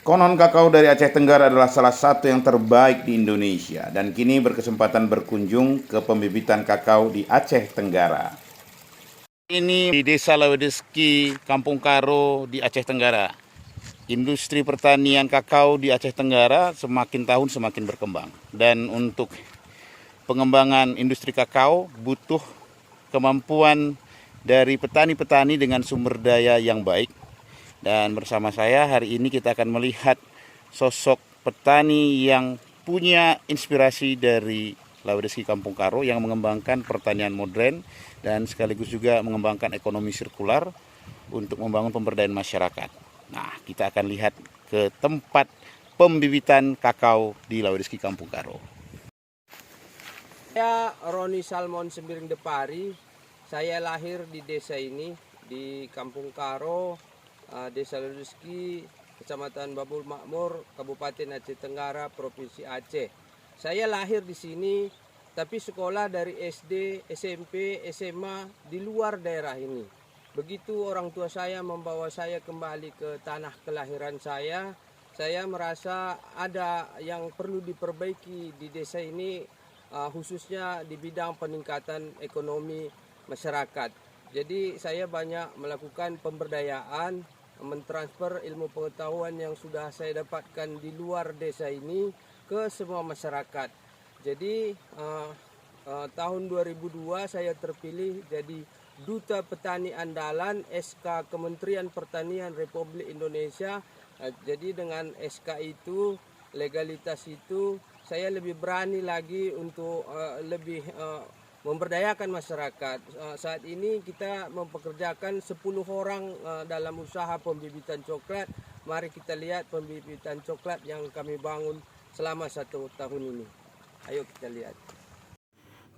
Konon kakao dari Aceh Tenggara adalah salah satu yang terbaik di Indonesia dan kini berkesempatan berkunjung ke pembibitan kakao di Aceh Tenggara. Ini di Desa Lawedeski, Kampung Karo di Aceh Tenggara. Industri pertanian kakao di Aceh Tenggara semakin tahun semakin berkembang. Dan untuk pengembangan industri kakao butuh kemampuan dari petani-petani dengan sumber daya yang baik. Dan bersama saya hari ini kita akan melihat sosok petani yang punya inspirasi dari Lawedeski Kampung Karo yang mengembangkan pertanian modern dan sekaligus juga mengembangkan ekonomi sirkular untuk membangun pemberdayaan masyarakat. Nah, kita akan lihat ke tempat pembibitan kakao di Lawedeski Kampung Karo. Saya Roni Salmon Sembiring Depari. Saya lahir di desa ini di Kampung Karo, Desa Lawedeski, Kecamatan Babul Makmur, Kabupaten Aceh Tenggara, Provinsi Aceh. Saya lahir di sini, tapi sekolah dari SD, SMP, SMA di luar daerah ini. Begitu orang tua saya membawa saya kembali ke tanah kelahiran saya merasa ada yang perlu diperbaiki di desa ini, khususnya di bidang peningkatan ekonomi masyarakat. Jadi saya banyak melakukan pemberdayaan, mentransfer ilmu pengetahuan yang sudah saya dapatkan di luar desa ini ke semua masyarakat. Jadi tahun 2002 saya terpilih jadi Duta Petani Andalan SK Kementerian Pertanian Republik Indonesia. Jadi dengan SK itu, legalitas itu, saya lebih berani lagi untuk lebih memberdayakan masyarakat. Saat ini kita mempekerjakan 10 orang dalam usaha pembibitan coklat. Mari kita lihat pembibitan coklat yang kami bangun selama 1 tahun ini. Ayo kita lihat.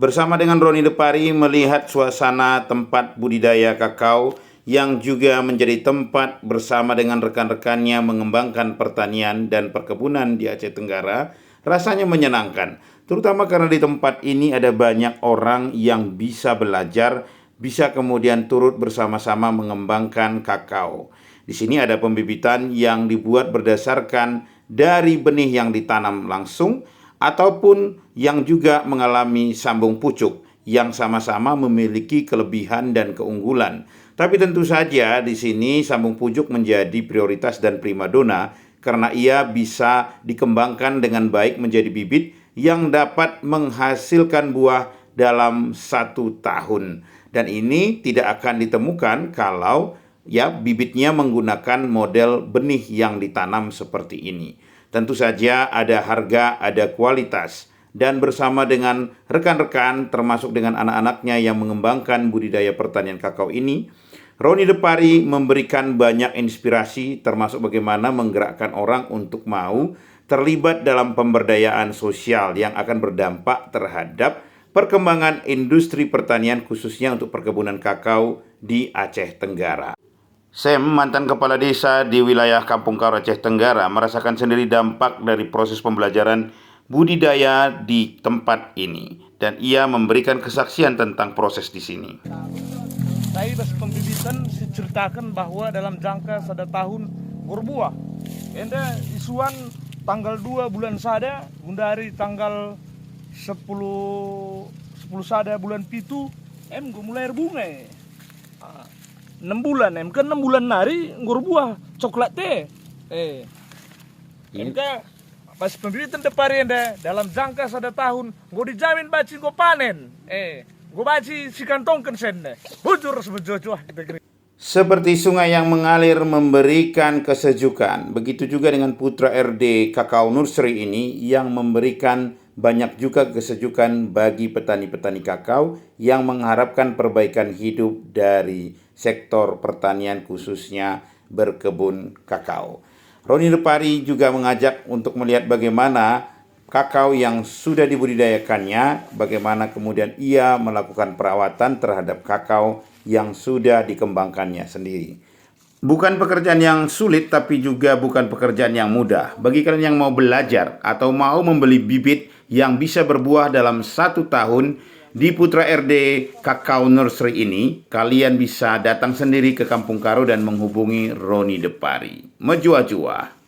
Bersama dengan Roni Depari melihat suasana tempat budidaya kakao yang juga menjadi tempat bersama dengan rekan-rekannya mengembangkan pertanian dan perkebunan di Aceh Tenggara, rasanya menyenangkan. Terutama karena di tempat ini ada banyak orang yang bisa belajar, bisa kemudian turut bersama-sama mengembangkan kakao. Di sini ada pembibitan yang dibuat berdasarkan dari benih yang ditanam langsung ataupun yang juga mengalami sambung pucuk yang sama-sama memiliki kelebihan dan keunggulan. Tapi tentu saja di sini sambung pucuk menjadi prioritas dan primadona karena ia bisa dikembangkan dengan baik menjadi bibit yang dapat menghasilkan buah dalam 1 tahun. Dan ini tidak akan ditemukan kalau bibitnya menggunakan model benih yang ditanam seperti ini. Tentu saja ada harga, ada kualitas. Dan bersama dengan rekan-rekan termasuk dengan anak-anaknya yang mengembangkan budidaya pertanian kakao ini, Roni Depari memberikan banyak inspirasi termasuk bagaimana menggerakkan orang untuk mau terlibat dalam pemberdayaan sosial yang akan berdampak terhadap perkembangan industri pertanian khususnya untuk perkebunan kakao di Aceh Tenggara. Sam, mantan kepala desa di wilayah Kampung Karo Aceh Tenggara, merasakan sendiri dampak dari proses pembelajaran budidaya di tempat ini dan ia memberikan kesaksian tentang proses di sini. Saya pas pembibitan ceritakan bahwa dalam jangka 1 tahun berbuah. Enda isuan tanggal 2 bulan sada, dari tanggal 10 sada bulan pitu, gue mulai bunga. 6 bulan, ke 6 bulan nari ngur buah coklat teh. Pas pembibitan Depari enda dalam jangka 1 tahun, gue dijamin baci gue panen. Gue baci si kantongkan sende. Bujur sebejojoh kita gini. Seperti sungai yang mengalir memberikan kesejukan, begitu juga dengan putra RD Kakao Nursery ini yang memberikan banyak juga kesejukan bagi petani-petani kakao yang mengharapkan perbaikan hidup dari sektor pertanian khususnya berkebun kakao. Roni Depari juga mengajak untuk melihat bagaimana kakao yang sudah dibudidayakannya, bagaimana kemudian ia melakukan perawatan terhadap kakao yang sudah dikembangkannya sendiri. Bukan pekerjaan yang sulit, tapi juga bukan pekerjaan yang mudah. Bagi kalian yang mau belajar atau mau membeli bibit yang bisa berbuah dalam 1 tahun di Putra RD Kakao Nursery ini, kalian bisa datang sendiri ke Kampung Karo dan menghubungi Roni Depari. Mejua-jua.